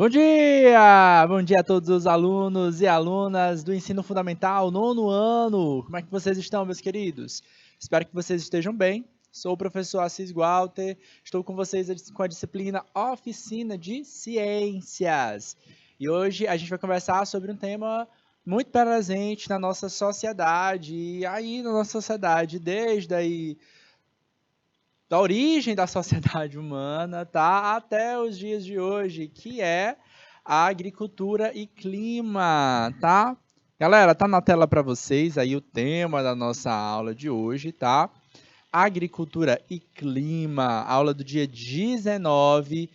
Bom dia! Bom dia a todos os alunos e alunas do ensino fundamental, nono ano. Como é que vocês estão, meus queridos? Espero que vocês estejam bem. Sou o professor Assis Walter, estou com vocês com a disciplina Oficina de Ciências. E hoje a gente vai conversar sobre um tema muito presente na nossa sociedade, e aí na nossa sociedade, desde aí da origem da sociedade humana, tá? Até os dias de hoje, que é a agricultura e clima, tá? Galera, tá na tela para vocês aí o tema da nossa aula de hoje, tá? Agricultura e clima, aula do dia 19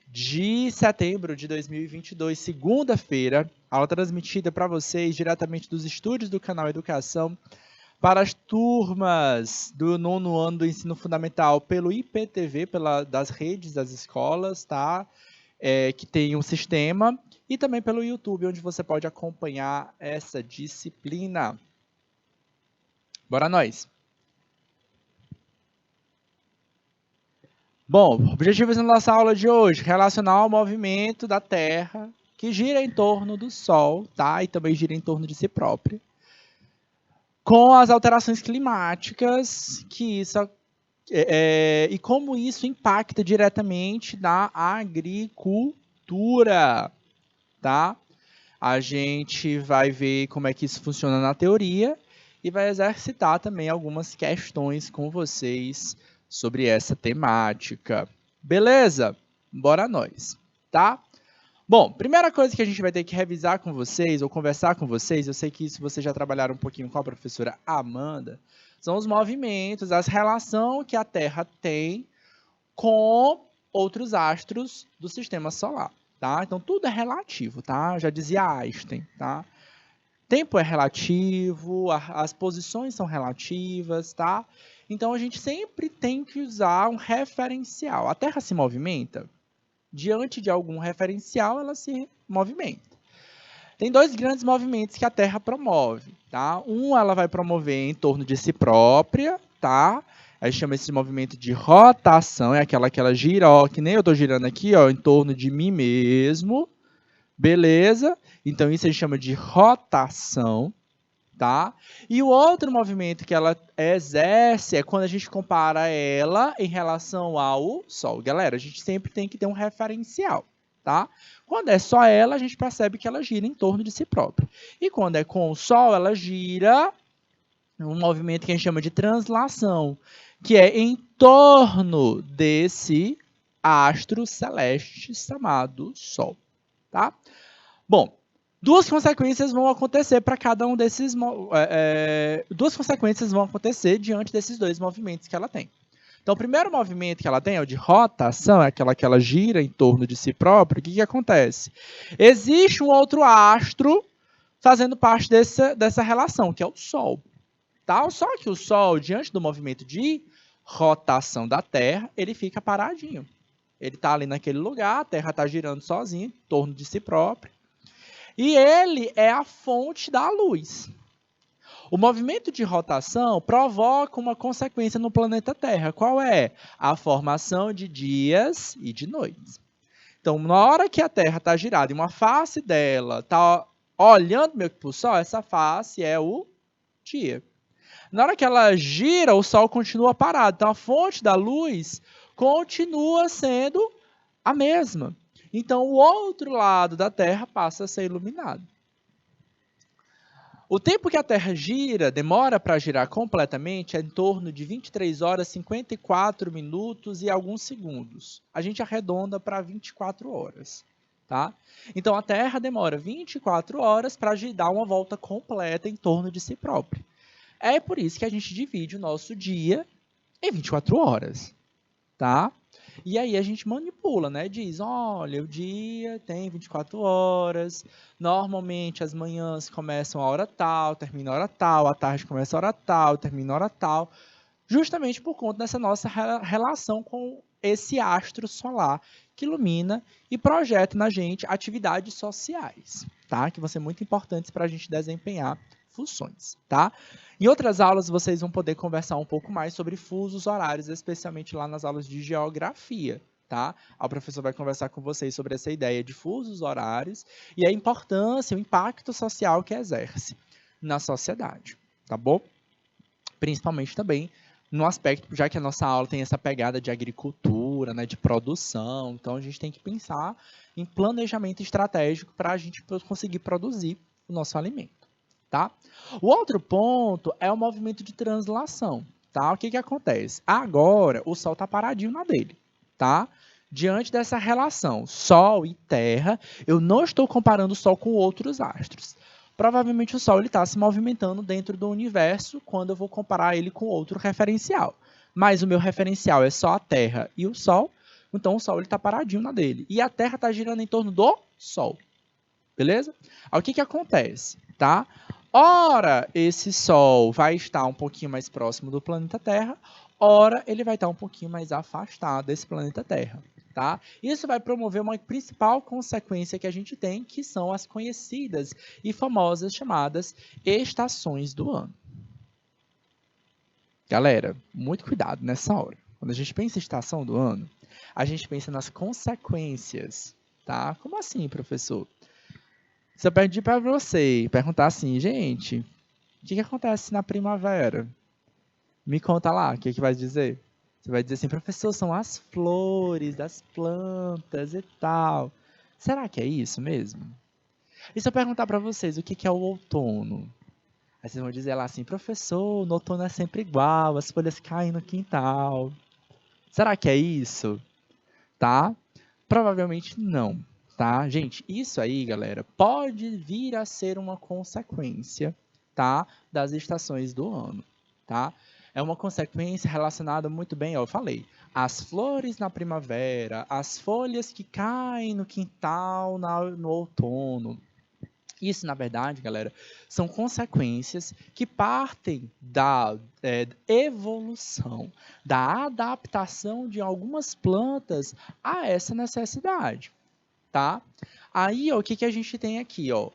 de setembro de 2022, segunda-feira, aula transmitida para vocês diretamente dos estúdios do canal Educação para as turmas do nono ano do ensino fundamental pelo IPTV, das redes das escolas, tá? Que tem um sistema, e também pelo YouTube, onde você pode acompanhar essa disciplina. Bora nós! Bom, objetivos da nossa aula de hoje: relacionar ao movimento da Terra, que gira em torno do Sol, tá? E também gira em torno de si própria, com as alterações climáticas e como isso impacta diretamente na agricultura, tá? A gente vai ver como é que isso funciona na teoria e vai exercitar também algumas questões com vocês sobre essa temática. Beleza? Bora nós, tá? Bom, primeira coisa que a gente vai ter que revisar com vocês, ou conversar com vocês, eu sei que isso vocês já trabalharam um pouquinho com a professora Amanda, são os movimentos, as relações que a Terra tem com outros astros do sistema solar, tá? Então, tudo é relativo, tá? Já dizia Einstein, tá? Tempo é relativo, as posições são relativas, tá? Então, a gente sempre tem que usar um referencial. A Terra se movimenta? Diante de algum referencial, ela se movimenta. Tem dois grandes movimentos que a Terra promove, tá? Ela vai promover em torno de si própria, tá? A gente chama esse movimento de rotação, é aquela que ela gira, ó, que nem eu estou girando aqui, ó, em torno de mim mesmo, beleza? Então, isso a gente chama de rotação, tá? E o outro movimento que ela exerce é quando a gente compara ela em relação ao Sol. Galera, a gente sempre tem que ter um referencial, tá? Quando é só ela, a gente percebe que ela gira em torno de si própria. E quando é com o Sol, ela gira um movimento que a gente chama de translação, que é em torno desse astro celeste chamado Sol, tá? Bom, duas consequências vão acontecer para cada um desses... duas consequências vão acontecer diante desses dois movimentos que ela tem. Então, o primeiro movimento que ela tem é o de rotação, é aquela que ela gira em torno de si própria. O que acontece? Existe um outro astro fazendo parte dessa relação, que é o Sol. Tá? Só que o Sol, diante do movimento de rotação da Terra, ele fica paradinho. Ele está ali naquele lugar, a Terra está girando sozinha, em torno de si própria. E ele é a fonte da luz. O movimento de rotação provoca uma consequência no planeta Terra. Qual é? A formação de dias e de noites. Então, na hora que a Terra está girada e uma face dela está olhando meio que para o Sol, essa face é o dia. Na hora que ela gira, o Sol continua parado. Então, a fonte da luz continua sendo a mesma. Então, o outro lado da Terra passa a ser iluminado. O tempo que a Terra gira, demora para girar completamente, é em torno de 23 horas, 54 minutos e alguns segundos. A gente arredonda para 24 horas. Tá? Então, a Terra demora 24 horas para dar uma volta completa em torno de si própria. É por isso que a gente divide o nosso dia em 24 horas. Tá? E aí a gente manipula, né? Diz, olha, o dia tem 24 horas, normalmente as manhãs começam a hora tal, termina a hora tal, a tarde começa a hora tal, termina a hora tal, justamente por conta dessa nossa relação com esse astro solar que ilumina e projeta na gente atividades sociais, tá? Que vão ser muito importantes para a gente desempenhar funções, tá? Em outras aulas, vocês vão poder conversar um pouco mais sobre fusos horários, especialmente lá nas aulas de geografia, tá? O professor vai conversar com vocês sobre essa ideia de fusos horários e a importância, o impacto social que exerce na sociedade, tá bom? Principalmente também no aspecto, já que a nossa aula tem essa pegada de agricultura, né, de produção, então a gente tem que pensar em planejamento estratégico para a gente conseguir produzir o nosso alimento, tá? O outro ponto é o movimento de translação, tá? O que que acontece? Agora o Sol está paradinho na dele, tá? Diante dessa relação Sol e Terra, eu não estou comparando o Sol com outros astros. Provavelmente o Sol está se movimentando dentro do universo quando eu vou comparar ele com outro referencial. Mas o meu referencial é só a Terra e o Sol, então o Sol está paradinho na dele. E a Terra está girando em torno do Sol. Beleza? Aí o que, que acontece? Tá? Ora, esse Sol vai estar um pouquinho mais próximo do planeta Terra, ora, ele vai estar um pouquinho mais afastado desse planeta Terra. Tá? Isso vai promover uma principal consequência que a gente tem, que são as conhecidas e famosas chamadas estações do ano. Galera, muito cuidado nessa hora. Quando a gente pensa em estação do ano, a gente pensa nas consequências. Tá? Como assim, professor? Se eu pedir para você perguntar assim, gente, o que acontece na primavera? Me conta lá, o que vai dizer? Você vai dizer assim, professor, são as flores das plantas e tal. Será que é isso mesmo? E se eu perguntar para vocês o que é o outono? Aí vocês vão dizer lá assim, professor, no outono é sempre igual, as folhas caem no quintal. Será que é isso? Tá? Provavelmente não, tá? Gente, isso aí, galera, pode vir a ser uma consequência, tá? Das estações do ano, tá? É uma consequência relacionada muito bem, ó, eu falei, as flores na primavera, as folhas que caem no quintal no outono. Isso, na verdade, galera, são consequências que partem da evolução, da adaptação de algumas plantas a essa necessidade, tá? Aí, ó, o que a gente tem aqui, ó?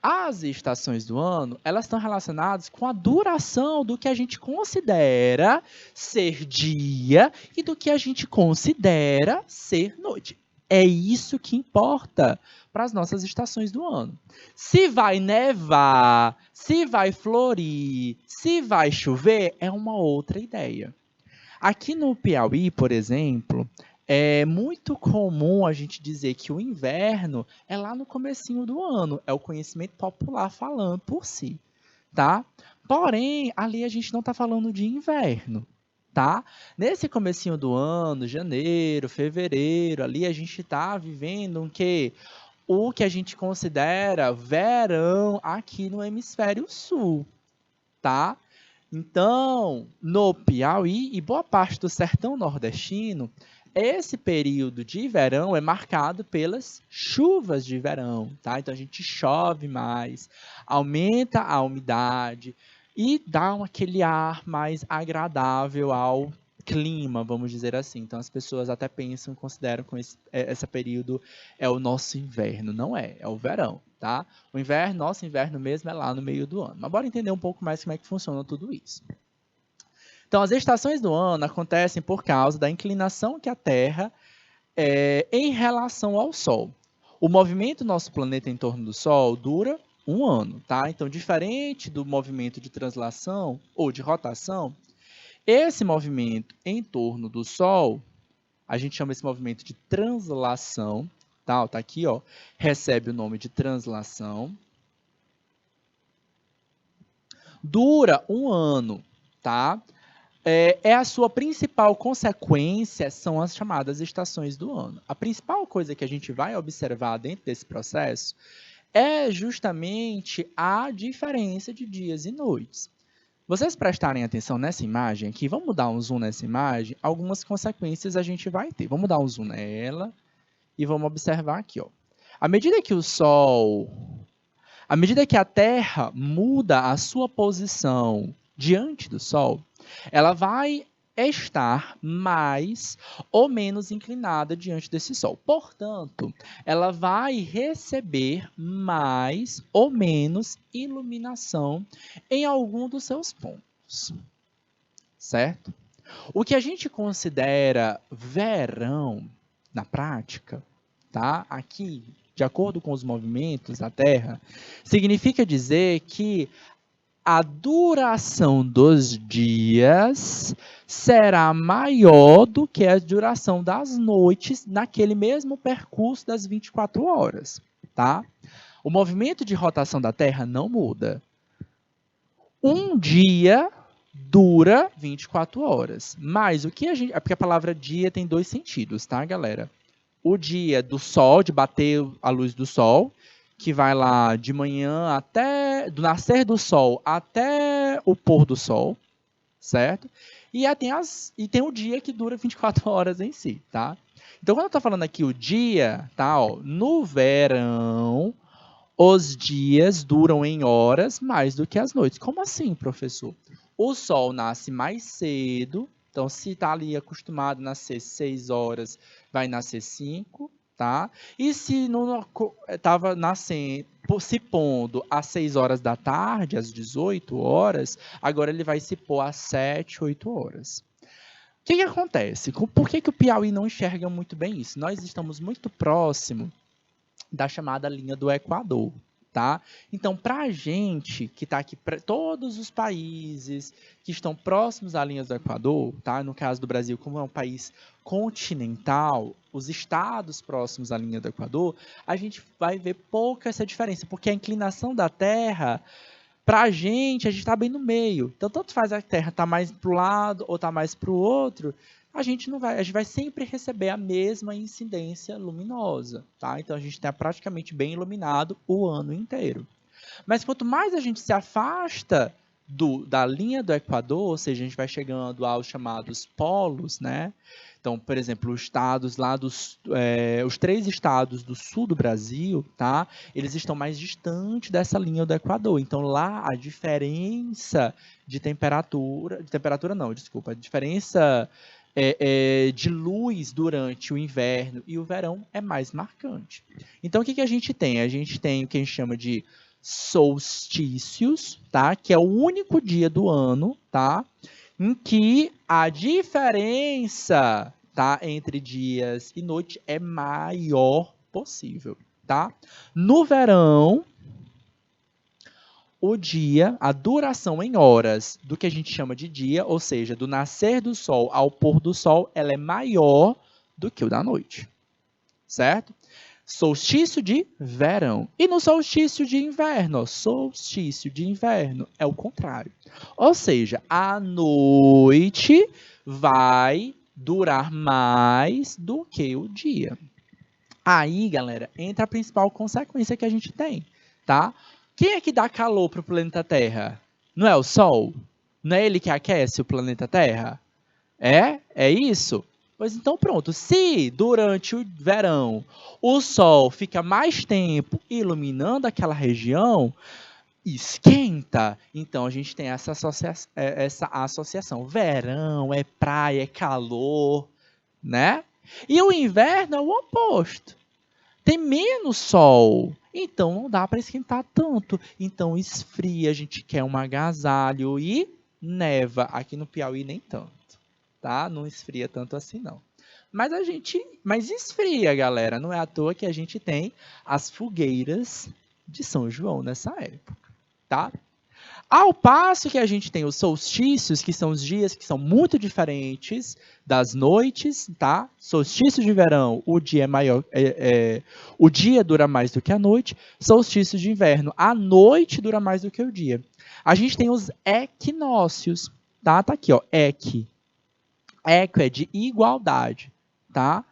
As estações do ano, elas estão relacionadas com a duração do que a gente considera ser dia e do que a gente considera ser noite. É isso que importa para as nossas estações do ano. Se vai nevar, se vai florir, se vai chover, é uma outra ideia. Aqui no Piauí, por exemplo, é muito comum a gente dizer que o inverno é lá no comecinho do ano, é o conhecimento popular falando por si, tá? Porém, ali a gente não está falando de inverno, tá? Nesse comecinho do ano, janeiro, fevereiro, ali a gente está vivendo o que a gente considera verão aqui no hemisfério sul, tá? Então, no Piauí e boa parte do sertão nordestino, esse período de verão é marcado pelas chuvas de verão, tá? Então a gente chove mais, aumenta a umidade e dá aquele ar mais agradável ao clima, vamos dizer assim. Então as pessoas até pensam, consideram que esse período é o nosso inverno. Não é, é o verão, tá? O inverno, nosso inverno mesmo é lá no meio do ano. Mas bora entender um pouco mais como é que funciona tudo isso. Então, as estações do ano acontecem por causa da inclinação que a Terra em relação ao Sol. O movimento do nosso planeta em torno do Sol dura um ano, tá? Então, diferente do movimento de translação ou de rotação, esse movimento em torno do Sol, a gente chama esse movimento de translação, tá? Tá aqui, ó, recebe o nome de translação. Dura um ano, tá? A sua principal consequência são as chamadas estações do ano. A principal coisa que a gente vai observar dentro desse processo é justamente a diferença de dias e noites. Vocês prestarem atenção nessa imagem aqui, vamos dar um zoom nessa imagem, algumas consequências a gente vai ter. Vamos dar um zoom nela e vamos observar aqui, ó. À medida que o Sol, à medida que a Terra muda a sua posição diante do Sol, ela vai estar mais ou menos inclinada diante desse Sol. Portanto, ela vai receber mais ou menos iluminação em algum dos seus pontos. Certo? O que a gente considera verão na prática, tá? Aqui, de acordo com os movimentos da Terra, significa dizer que a duração dos dias será maior do que a duração das noites naquele mesmo percurso das 24 horas, tá? O movimento de rotação da Terra não muda. Um dia dura 24 horas, mas o que a gente... É porque a palavra dia tem dois sentidos, tá, galera? O dia do sol, de bater a luz do sol, que vai lá de manhã até do nascer do sol até o pôr do sol, certo? E tem o dia que dura 24 horas em si, tá? Então, quando eu tô falando aqui o dia, tá? Ó, no verão, os dias duram em horas mais do que as noites. Como assim, professor? O sol nasce mais cedo, então se está ali acostumado a nascer 6 horas, vai nascer 5, tá? E se não estava nascendo, se pondo às 6 horas da tarde, às 18 horas, agora ele vai se pôr às 7, 8 horas. O que acontece? Por que o Piauí não enxerga muito bem isso? Nós estamos muito próximo da chamada linha do Equador, tá? Então, para a gente que está aqui, todos os países que estão próximos à linha do Equador, tá? No caso do Brasil, como é um país continental, os estados próximos à linha do Equador, a gente vai ver pouca essa diferença, porque a inclinação da Terra, para a gente está bem no meio. Então, tanto faz a Terra estar mais para o lado ou estar mais para o outro, a gente vai sempre receber a mesma incidência luminosa, tá? Então a gente está praticamente bem iluminado o ano inteiro. Mas quanto mais a gente se afasta da linha do Equador, ou seja, a gente vai chegando aos chamados polos, né? Então, por exemplo, os estados lá os 3 estados do sul do Brasil, tá? Eles estão mais distantes dessa linha do Equador. Então, lá a diferença de temperatura não, desculpa, a diferença de luz durante o inverno e o verão é mais marcante. Então, o que a gente tem? A gente tem o que a gente chama de solstícios, tá? Que é o único dia do ano, tá? Em que a diferença, tá, entre dias e noite é maior possível, tá? No verão, o dia, a duração em horas do que a gente chama de dia, ou seja, do nascer do sol ao pôr do sol, ela é maior do que o da noite, certo? Solstício de verão. E no solstício de inverno, solstício de inverno é o contrário. Ou seja, a noite vai durar mais do que o dia. Aí, galera, entra a principal consequência que a gente tem, tá? Quem é que dá calor para o planeta Terra? Não é o Sol? Não é ele que aquece o planeta Terra? É isso? Pois então pronto, se durante o verão o Sol fica mais tempo iluminando aquela região, esquenta, então a gente tem essa associação. Verão é praia, é calor, né? E o inverno é o oposto. Tem menos sol, então não dá para esquentar tanto. Então esfria, a gente quer um agasalho e neva. Aqui no Piauí nem tanto, tá? Não esfria tanto assim não. Mas esfria, galera. Não é à toa que a gente tem as fogueiras de São João nessa época, tá? Ao passo que a gente tem os solstícios, que são os dias que são muito diferentes das noites, tá? Solstício de verão, o dia é maior, o dia dura mais do que a noite. Solstício de inverno, a noite dura mais do que o dia. A gente tem os equinócios, tá? Tá aqui, ó, equi. Equi é de igualdade, tá?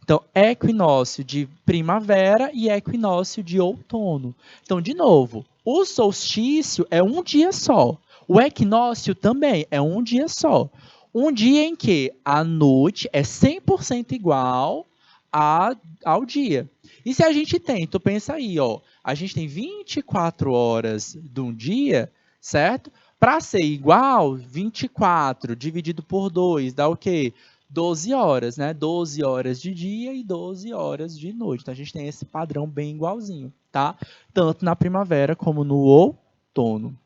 Então, equinócio de primavera e equinócio de outono. Então, de novo, o solstício é um dia só. O equinócio também é um dia só. Um dia em que a noite é 100% igual ao dia. E se a gente tem, tu pensa aí, ó, a gente tem 24 horas de um dia, certo? Para ser igual, 24 dividido por 2 dá o quê? 12 horas, né? 12 horas de dia e 12 horas de noite. Então, a gente tem esse padrão bem igualzinho, tá? Tanto na primavera como no outono.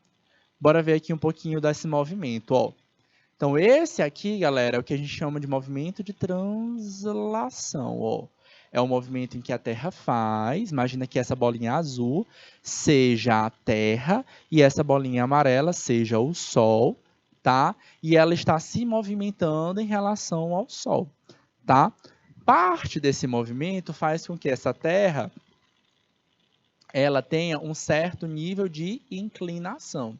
Bora ver aqui um pouquinho desse movimento, ó. Então, esse aqui, galera, é o que a gente chama de movimento de translação. Ó. É o movimento em que a Terra faz. Imagina que essa bolinha azul seja a Terra e essa bolinha amarela seja o Sol, tá? E ela está se movimentando em relação ao Sol, tá? Parte desse movimento faz com que essa Terra ela tenha um certo nível de inclinação.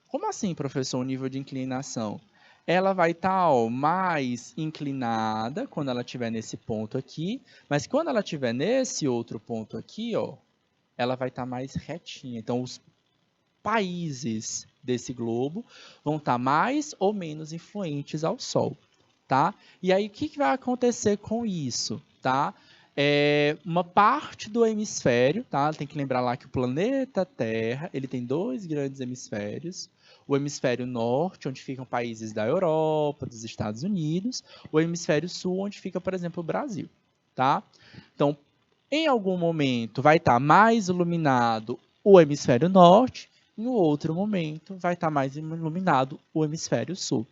Como assim, professor, o nível de inclinação? Ela vai estar mais inclinada quando ela estiver nesse ponto aqui, mas quando ela estiver nesse outro ponto aqui, ó, ela vai estar mais retinha. Então, os países desse globo vão estar mais ou menos influentes ao Sol, tá? E aí, o que vai acontecer com isso, tá? Uma parte do hemisfério, tá? Tem que lembrar lá que o planeta Terra, ele tem 2 grandes hemisférios. O hemisfério norte, onde ficam países da Europa, dos Estados Unidos. O hemisfério sul, onde fica, por exemplo, o Brasil, tá? Então, em algum momento vai estar mais iluminado o hemisfério norte, em outro momento vai estar mais iluminado o hemisfério sul.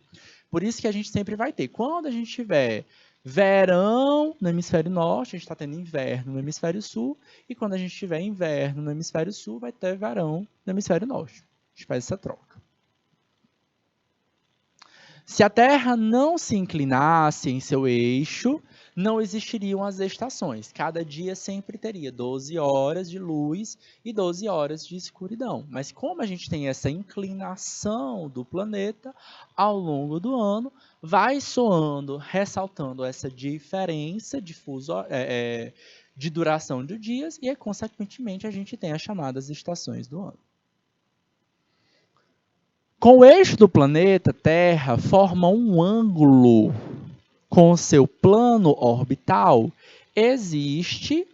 Por isso que a gente sempre vai ter, quando a gente tiver verão no hemisfério norte, a gente está tendo inverno no hemisfério sul, e quando a gente tiver inverno no hemisfério sul, vai ter verão no hemisfério norte. A gente faz essa troca. Se a Terra não se inclinasse em seu eixo, não existiriam as estações. Cada dia sempre teria 12 horas de luz e 12 horas de escuridão. Mas como a gente tem essa inclinação do planeta, ao longo do ano, vai soando, ressaltando essa diferença de de duração de dias e, consequentemente, a gente tem as chamadas estações do ano. Com o eixo do planeta Terra forma um ângulo com seu plano orbital, existe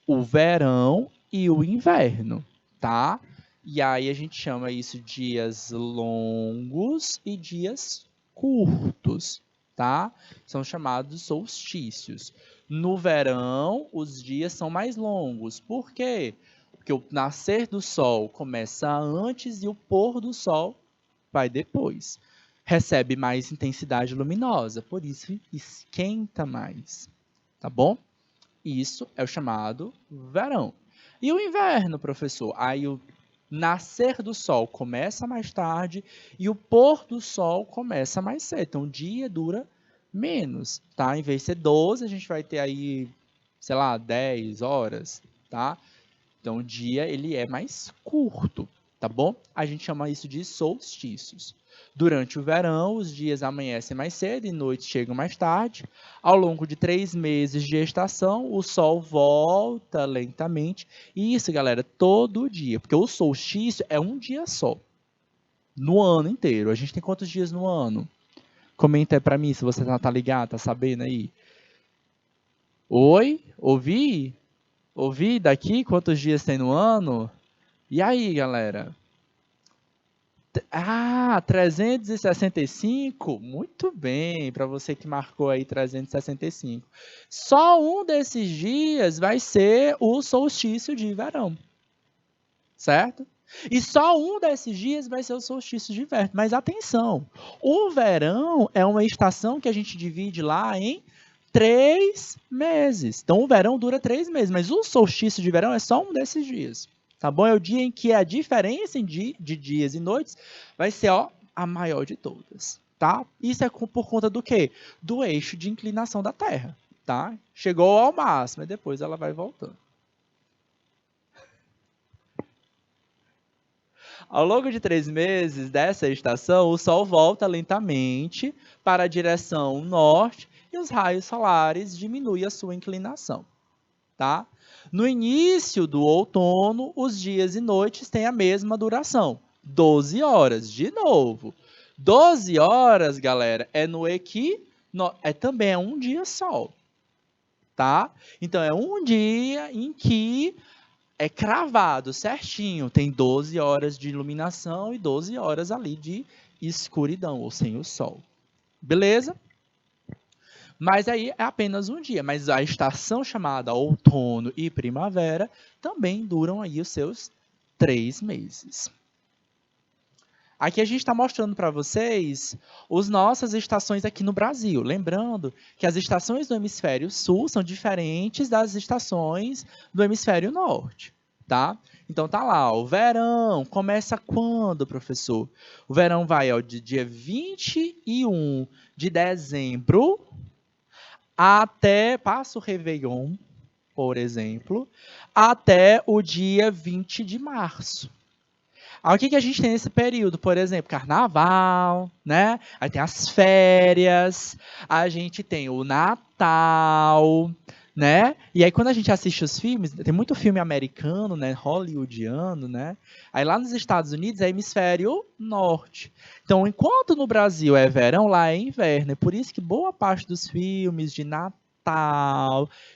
o verão e o inverno, tá? E aí a gente chama isso de dias longos e dias curtos, tá? São chamados solstícios. No verão, os dias são mais longos. Por quê? Porque o nascer do sol começa antes e o pôr do sol vai depois. Recebe mais intensidade luminosa, por isso esquenta mais, tá bom? Isso é o chamado verão. E o inverno, professor? Aí o nascer do sol começa mais tarde e o pôr do sol começa mais cedo. Então o dia dura menos, tá? Em vez de ser 12, a gente vai ter aí, sei lá, 10 horas, tá? Então o dia ele é mais curto, tá bom? A gente chama isso de solstícios. Durante o verão, os dias amanhecem mais cedo e noites chegam mais tarde. Ao longo de 3 meses de estação, o sol volta lentamente. E isso, galera, todo dia, porque o solstício é um dia só, no ano inteiro. A gente tem quantos dias no ano? Comenta aí pra mim se você tá ligado, tá sabendo aí. Oi? Ouvi? Ouvi daqui quantos dias tem no ano? E aí, galera? 365? Muito bem, para você que marcou aí 365. Só um desses dias vai ser o solstício de verão, certo? E só um desses dias vai ser o solstício de inverno. Mas atenção, o verão é uma estação que a gente divide lá em 3 meses. Então o verão dura 3 meses, mas o solstício de verão é só um desses dias. Tá bom? É o dia em que a diferença de dias e noites vai ser a maior de todas. Tá? Isso é por conta do quê? Do eixo de inclinação da Terra. Tá? Chegou ao máximo, e depois ela vai voltando. Ao longo de 3 meses dessa estação, o Sol volta lentamente para a direção norte e os raios solares diminuem a sua inclinação. Tá? No início do outono, os dias e noites têm a mesma duração, 12 horas. De novo, 12 horas, galera, também é um dia sol. Tá? Então, é um dia em que é cravado certinho, tem 12 horas de iluminação e 12 horas ali de escuridão, ou sem o sol. Beleza? Mas aí é apenas um dia, mas a estação chamada outono e primavera também duram aí os seus 3 meses. Aqui a gente está mostrando para vocês as nossas estações aqui no Brasil. Lembrando que as estações do hemisfério sul são diferentes das estações do hemisfério norte, tá? Então tá lá, o verão começa quando, professor? O verão vai de dia 21 de dezembro até, passa o Réveillon, por exemplo, até o dia 20 de março. Aí o que a gente tem nesse período? Por exemplo, carnaval, né? Aí tem as férias, a gente tem o Natal, né? E aí quando a gente assiste os filmes, tem muito filme americano, né? Hollywoodiano, né? Aí lá nos Estados Unidos é hemisfério norte. Então, enquanto no Brasil é verão, lá é inverno. É por isso que boa parte dos filmes de Natal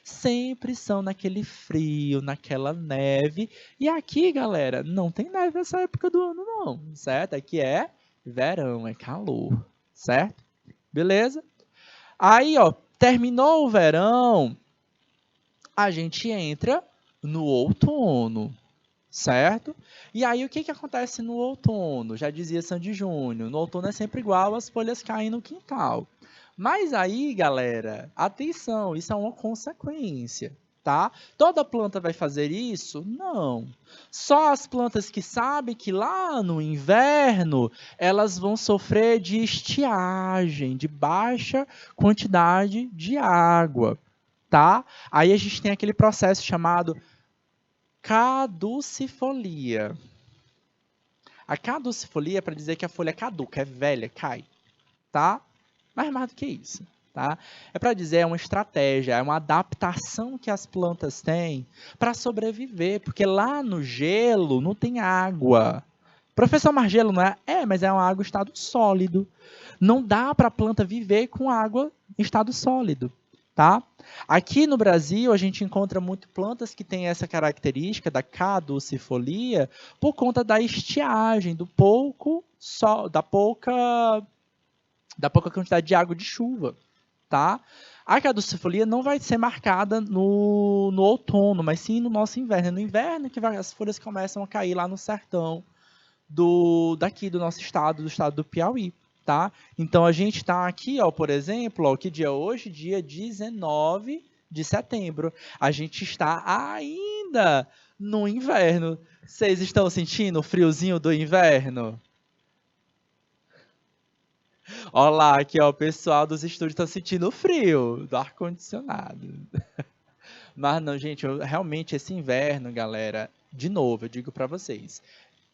sempre são naquele frio, naquela neve. E aqui, galera, não tem neve nessa época do ano, não, certo? Aqui é verão, é calor, certo? Beleza? Aí, ó, terminou o verão, a gente entra no outono, certo? E aí, o que acontece no outono? Já dizia Sandy Júnior, no outono é sempre igual, as folhas caem no quintal. Mas aí, galera, atenção, isso é uma consequência, tá? Toda planta vai fazer isso? Não. Só as plantas que sabem que lá no inverno elas vão sofrer de estiagem, de baixa quantidade de água, tá? Aí a gente tem aquele processo chamado caducifolia. A caducifolia é para dizer que a folha é caduca, é velha, cai, tá? Mas mais do que isso, tá? É para dizer, é uma estratégia, é uma adaptação que as plantas têm para sobreviver, porque lá no gelo não tem água. Professor, mas gelo não é? É, mas é uma água em estado sólido. Não dá para a planta viver com água em estado sólido, tá? Aqui no Brasil, a gente encontra muito plantas que têm essa característica da caducifolia por conta da estiagem, do pouco sol, da pouca quantidade de água de chuva, tá? A caducifolia não vai ser marcada no outono, mas sim no nosso inverno. É no inverno que as folhas começam a cair lá no sertão daqui do nosso estado, do estado do Piauí, tá? Então a gente está aqui, ó, por exemplo, ó, que dia é hoje? Dia 19 de setembro. A gente está ainda no inverno. Vocês estão sentindo o friozinho do inverno? Olá, aqui ó, o pessoal dos estúdios está sentindo o frio do ar-condicionado. Mas não, gente, realmente esse inverno, galera, de novo, eu digo para vocês,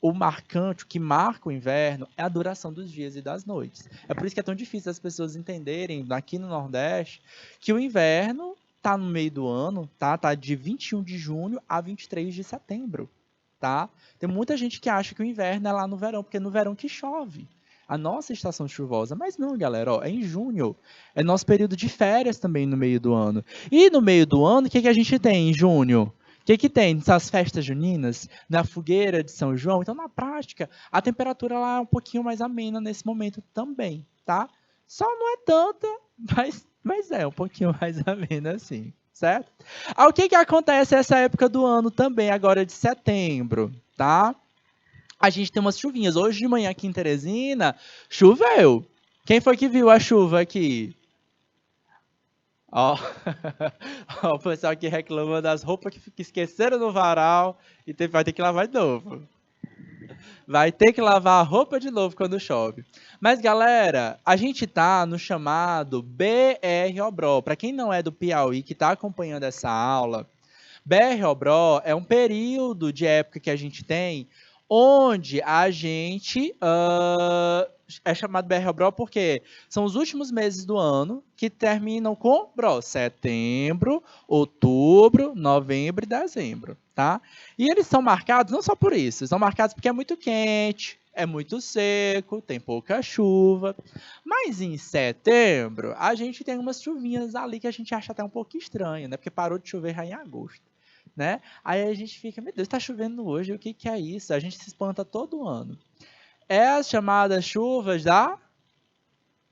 o marcante, o que marca o inverno é a duração dos dias e das noites. É por isso que é tão difícil as pessoas entenderem, aqui no Nordeste, que o inverno tá no meio do ano, tá? Tá de 21 de junho a 23 de setembro, tá? Tem muita gente que acha que o inverno é lá no verão, porque é no verão que chove. A nossa estação chuvosa, mas não, galera, ó, é em junho. É nosso período de férias também no meio do ano. E no meio do ano, o que a gente tem em junho? O que tem? Essas festas juninas, na fogueira de São João. Então, na prática, a temperatura lá é um pouquinho mais amena nesse momento também, tá? Só não é tanta, mas é um pouquinho mais amena assim, certo? Aí, o que acontece nessa época do ano também, agora de setembro, tá? A gente tem umas chuvinhas. Hoje de manhã aqui em Teresina, choveu. Quem foi que viu a chuva aqui? Ó, ó, o pessoal aqui reclama das roupas que esqueceram no varal e vai ter que lavar de novo. Vai ter que lavar a roupa de novo quando chove. Mas, galera, a gente tá no chamado BR-OBRO. Para quem não é do Piauí, que está acompanhando essa aula, BR-OBRO é um período de época que a gente tem onde a gente é chamado BR-OBRO porque são os últimos meses do ano que terminam com BRO, setembro, outubro, novembro e dezembro, tá? E eles são marcados não só por isso, são marcados porque é muito quente, é muito seco, tem pouca chuva. Mas em setembro, a gente tem umas chuvinhas ali que a gente acha até um pouco estranho, né? Porque parou de chover já em agosto, né? Aí a gente fica, meu Deus, tá chovendo hoje, o que é isso? A gente se espanta todo ano. É as chamadas chuvas da...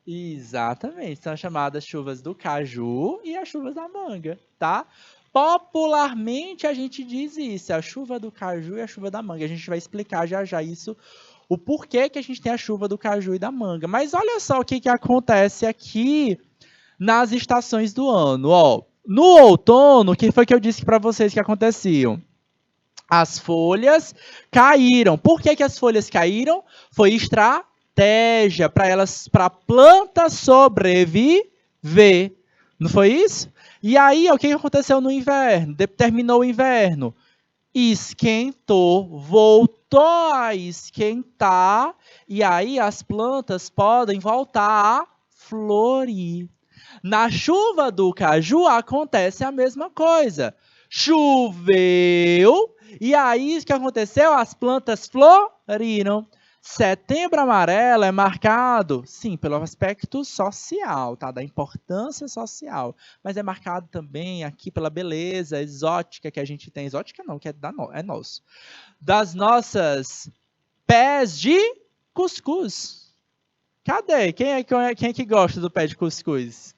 Exatamente, são as chamadas chuvas do caju e as chuvas da manga, tá? Popularmente a gente diz isso, a chuva do caju e a chuva da manga. A gente vai explicar já já isso o porquê que a gente tem a chuva do caju e da manga. Mas olha só o que acontece aqui nas estações do ano. Ó, no outono, o que foi que eu disse para vocês que aconteciam? As folhas caíram. Por que as folhas caíram? Foi estratégia para a planta sobreviver. Não foi isso? E aí, o que aconteceu no inverno? Terminou o inverno. Esquentou, voltou a esquentar, e aí as plantas podem voltar a florir. Na chuva do caju acontece a mesma coisa. Choveu, e aí o que aconteceu? As plantas floriram. Setembro amarelo é marcado, sim, pelo aspecto social, tá? Da importância social, mas é marcado também aqui pela beleza exótica que a gente tem. Exótica não, que é nosso. Das nossas pés de cuscuz. Cadê? Quem é que gosta do pé de cuscuz?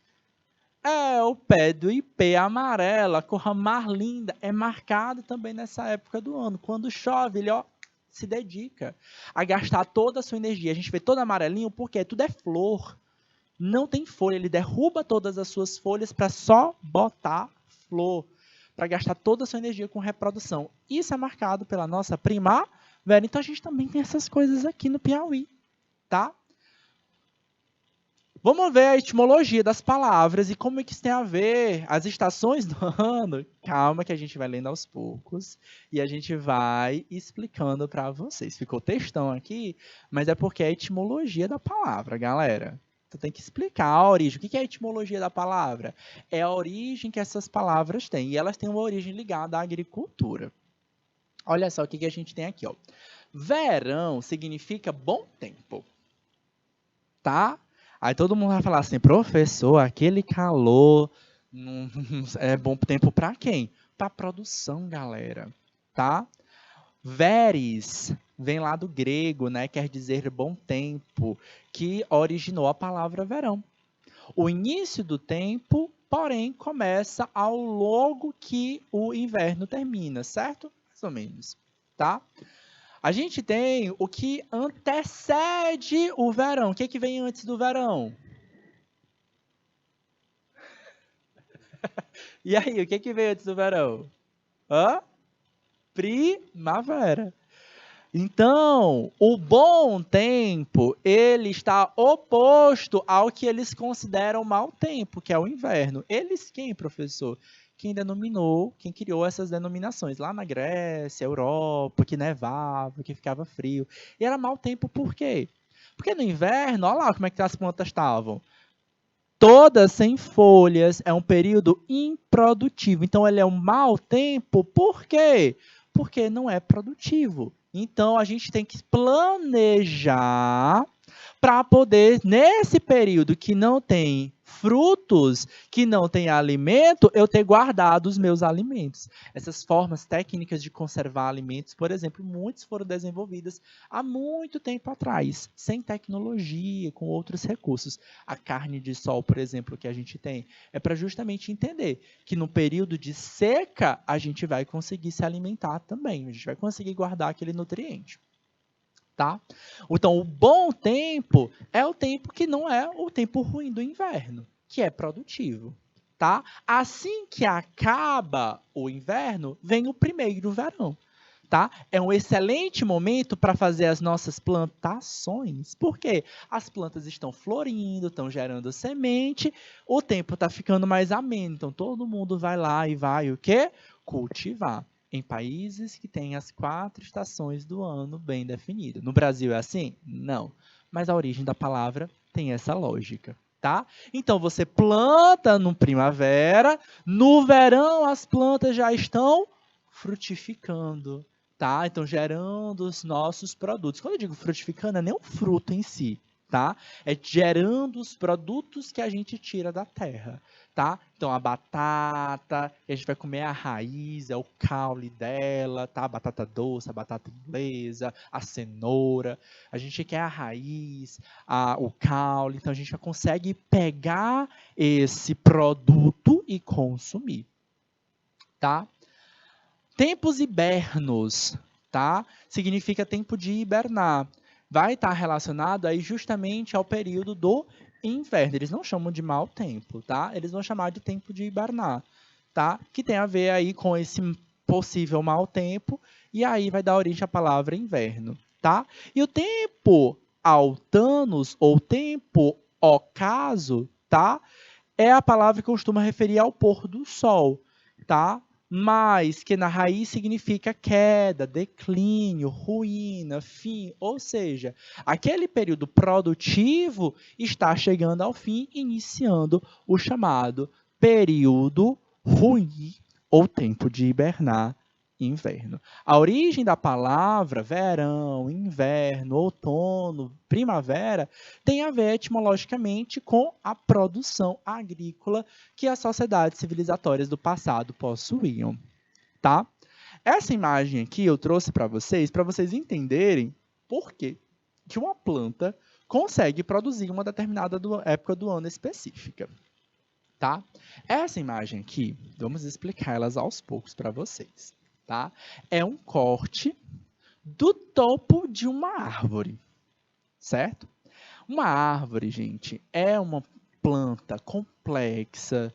É, o pé do ipê amarelo, a cor mais linda, é marcado também nessa época do ano. Quando chove, ele se dedica a gastar toda a sua energia. A gente vê todo amarelinho porque tudo é flor. Não tem folha, ele derruba todas as suas folhas para só botar flor, para gastar toda a sua energia com reprodução. Isso é marcado pela nossa primavera. Então a gente também tem essas coisas aqui no Piauí, tá? Vamos ver a etimologia das palavras e como é que isso tem a ver, as estações do ano. Calma que a gente vai lendo aos poucos e a gente vai explicando para vocês. Ficou textão aqui, mas é porque é a etimologia da palavra, galera. Tu tem que explicar a origem. O que é a etimologia da palavra? É a origem que essas palavras têm. E elas têm uma origem ligada à agricultura. Olha só o que a gente tem aqui, ó. Verão significa bom tempo, tá? Aí todo mundo vai falar assim, professor, aquele calor é bom tempo para quem? Para produção, galera, tá? Veres vem lá do grego, né? Quer dizer bom tempo, que originou a palavra verão. O início do tempo, porém, começa ao longo que o inverno termina, certo? Mais ou menos, tá? A gente tem o que antecede o verão. O que vem antes do verão? E aí, o que vem antes do verão? Hã? Primavera. Então, o bom tempo, ele está oposto ao que eles consideram mau tempo, que é o inverno. Eles quem, professor? Quem denominou, quem criou essas denominações? Lá na Grécia, Europa, que nevava, que ficava frio. E era mau tempo por quê? Porque no inverno, olha lá como é que as plantas estavam. Todas sem folhas, é um período improdutivo. Então, ele é um mau tempo, por quê? Porque não é produtivo. Então, a gente tem que planejar para poder, nesse período que não tem frutos, que não tem alimento, eu ter guardado os meus alimentos. Essas formas técnicas de conservar alimentos, por exemplo, muitas foram desenvolvidas há muito tempo atrás, sem tecnologia, com outros recursos. A carne de sol, por exemplo, que a gente tem, é para justamente entender que no período de seca a gente vai conseguir se alimentar também, a gente vai conseguir guardar aquele nutriente. Tá? Então, o bom tempo é o tempo que não é o tempo ruim do inverno, que é produtivo. Tá? Assim que acaba o inverno, vem o primeiro verão. Tá? É um excelente momento para fazer as nossas plantações. Por quê? As plantas estão florindo, estão gerando semente, o tempo está ficando mais ameno. Então, todo mundo vai lá e vai o quê? Cultivar. Em países que têm as 4 estações do ano bem definidas. No Brasil é assim? Não. Mas a origem da palavra tem essa lógica. Tá? Então, você planta no primavera, no verão as plantas já estão frutificando. Tá? Então, gerando os nossos produtos. Quando eu digo frutificando, não é nem o fruto em si. Tá? É gerando os produtos que a gente tira da terra. Tá? Então, a batata, que a gente vai comer a raiz, é o caule dela, tá? A batata doce, a batata inglesa, a cenoura. A gente quer a raiz, o caule. Então, a gente já consegue pegar esse produto e consumir. Tá? Tempos hibernos, tá? Significa tempo de hibernar. vai estar relacionado aí justamente ao período do inverno. Eles não chamam de mau tempo, tá? Eles vão chamar de tempo de hibernar, tá? Que tem a ver aí com esse possível mau tempo, e aí vai dar origem à palavra inverno, tá? E o tempo altanos, ou tempo ocaso, tá? É a palavra que costuma referir ao pôr do sol, tá? Mas que na raiz significa queda, declínio, ruína, fim, ou seja, aquele período produtivo está chegando ao fim, iniciando o chamado período ruim ou tempo de hibernar, inverno. A origem da palavra verão, inverno, outono, primavera tem a ver etimologicamente com a produção agrícola que as sociedades civilizatórias do passado possuíam, tá? Essa imagem aqui eu trouxe para vocês entenderem por que uma planta consegue produzir uma determinada época do ano específica, tá? Essa imagem aqui, vamos explicar elas aos poucos para vocês, tá? É um corte do topo de uma árvore, certo? Uma árvore, gente, é uma planta complexa,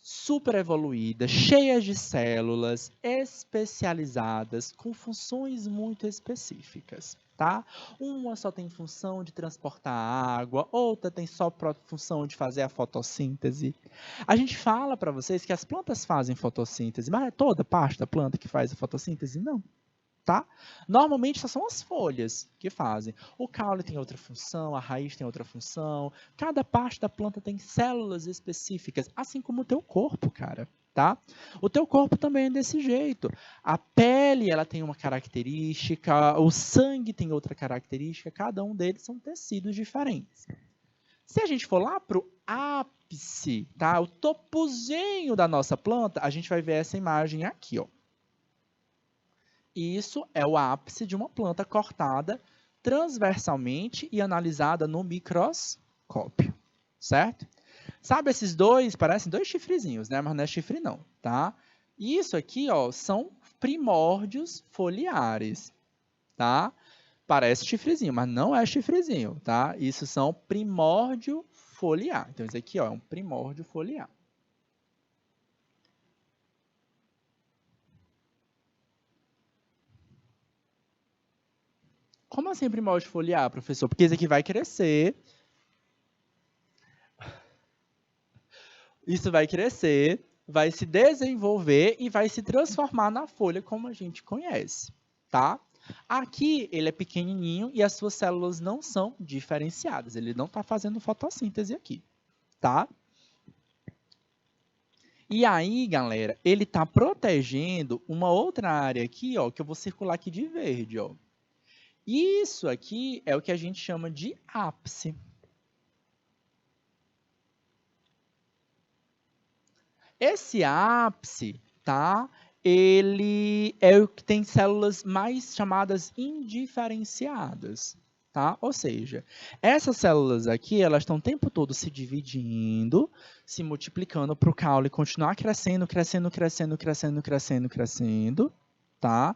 super evoluída, cheia de células especializadas, com funções muito específicas, tá? Uma só tem função de transportar água, outra tem só função de fazer a fotossíntese. A gente fala para vocês que as plantas fazem fotossíntese, mas é toda parte da planta que faz a fotossíntese? Não. Tá? Normalmente só são as folhas que fazem. O caule tem outra função, a raiz tem outra função. Cada parte da planta tem células específicas, assim como o teu corpo, cara, tá? O teu corpo também é desse jeito. A pele, ela tem uma característica, o sangue tem outra característica, cada um deles são tecidos diferentes. Se a gente for lá para o ápice, tá? O topozinho da nossa planta, a gente vai ver essa imagem aqui, ó. Isso é o ápice de uma planta cortada transversalmente e analisada no microscópio, certo? Sabe esses dois, parecem dois chifrezinhos, né? Mas não é chifre não, tá? Isso aqui, ó, são primórdios foliares, tá? Parece chifrezinho, mas não é chifrezinho, tá? Isso são primórdio foliar. Então, isso aqui, ó, é um primórdio foliar. Como assim primórdio foliar, professor? Porque esse aqui vai crescer. Isso vai crescer, vai se desenvolver e vai se transformar na folha como a gente conhece, tá? Aqui ele é pequenininho e as suas células não são diferenciadas. Ele não está fazendo fotossíntese aqui, tá? E aí, galera, ele está protegendo uma outra área aqui, ó, que eu vou circular aqui de verde, ó. Isso aqui é o que a gente chama de ápice. Esse ápice, tá? Ele é o que tem células mais chamadas indiferenciadas, tá? Ou seja, essas células aqui, elas estão o tempo todo se dividindo, se multiplicando para o caule continuar crescendo, crescendo, crescendo, crescendo, crescendo, crescendo, tá?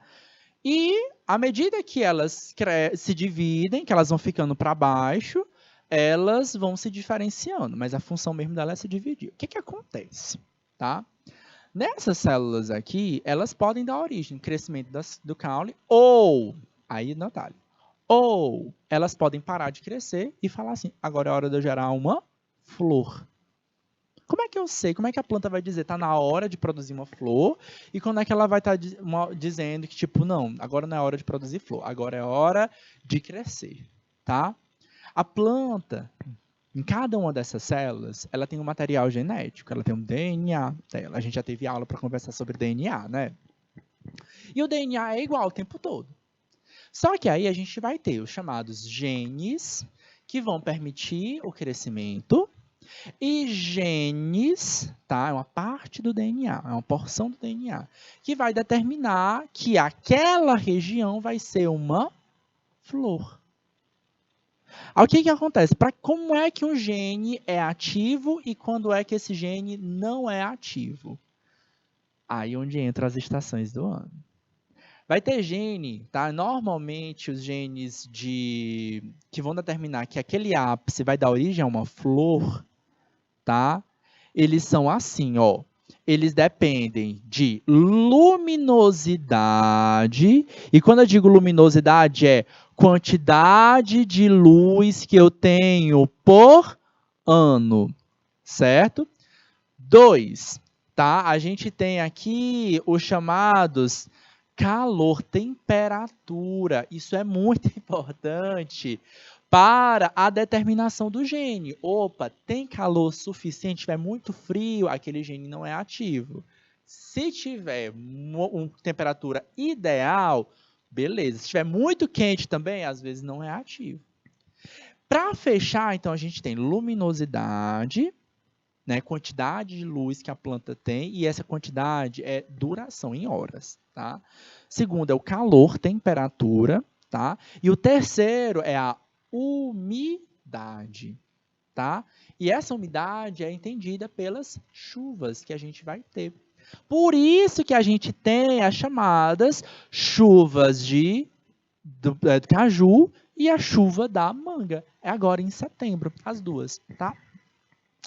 E à medida que elas se dividem, que elas vão ficando para baixo, elas vão se diferenciando, mas a função mesmo dela é se dividir. O que que acontece, tá? Nessas células aqui, elas podem dar origem ao crescimento do caule ou, aí detalhe, ou elas podem parar de crescer e falar assim, agora é hora de eu gerar uma flor. Como é que eu sei? Como é que a planta vai dizer? Está na hora de produzir uma flor. E quando é que ela vai estar dizendo que, tipo, não, agora não é hora de produzir flor. Agora é hora de crescer, tá? A planta, em cada uma dessas células, ela tem um material genético. Ela tem um DNA dela. A gente já teve aula para conversar sobre DNA, né? E o DNA é igual o tempo todo. Só que aí a gente vai ter os chamados genes, que vão permitir o crescimento, e genes, tá? É uma parte do DNA, é uma porção do DNA, que vai determinar que aquela região vai ser uma flor. Aí, o que que acontece? Como é que um gene é ativo e quando é que esse gene não é ativo? Aí onde entram as estações do ano. Vai ter gene, tá? Normalmente os genes que vão determinar que aquele ápice vai dar origem a uma flor, tá? Eles são assim, ó. Eles dependem de luminosidade. E quando eu digo luminosidade, é quantidade de luz que eu tenho por ano, certo? 2, tá? A gente tem aqui os chamados calor, temperatura. Isso é muito importante para a determinação do gene. Opa, tem calor suficiente, tiver muito frio, aquele gene não é ativo. Se tiver uma temperatura ideal, beleza. Se tiver muito quente também, às vezes não é ativo. Para fechar, então, a gente tem luminosidade, né, quantidade de luz que a planta tem, e essa quantidade é duração em horas, tá? Segundo é o calor, temperatura, tá? E o terceiro é a umidade, tá? E essa umidade é entendida pelas chuvas que a gente vai ter. Por isso que a gente tem as chamadas chuvas do caju e a chuva da manga. É agora em setembro, as duas, tá?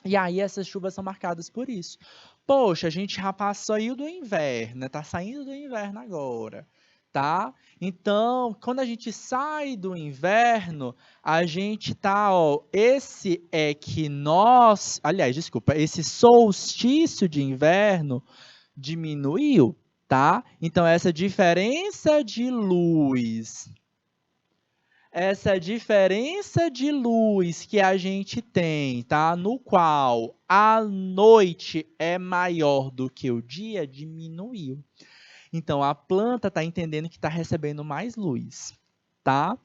E aí essas chuvas são marcadas por isso. Poxa, a gente já saiu do inverno, né? Tá saindo do inverno agora, tá? Então, quando a gente sai do inverno, a gente tá, ó, esse equinócio, aliás, desculpa, esse solstício de inverno diminuiu, tá? Então essa diferença de luz que a gente tem, tá? No qual a noite é maior do que o dia, diminuiu. Então, a planta está entendendo que está recebendo mais luz, tá?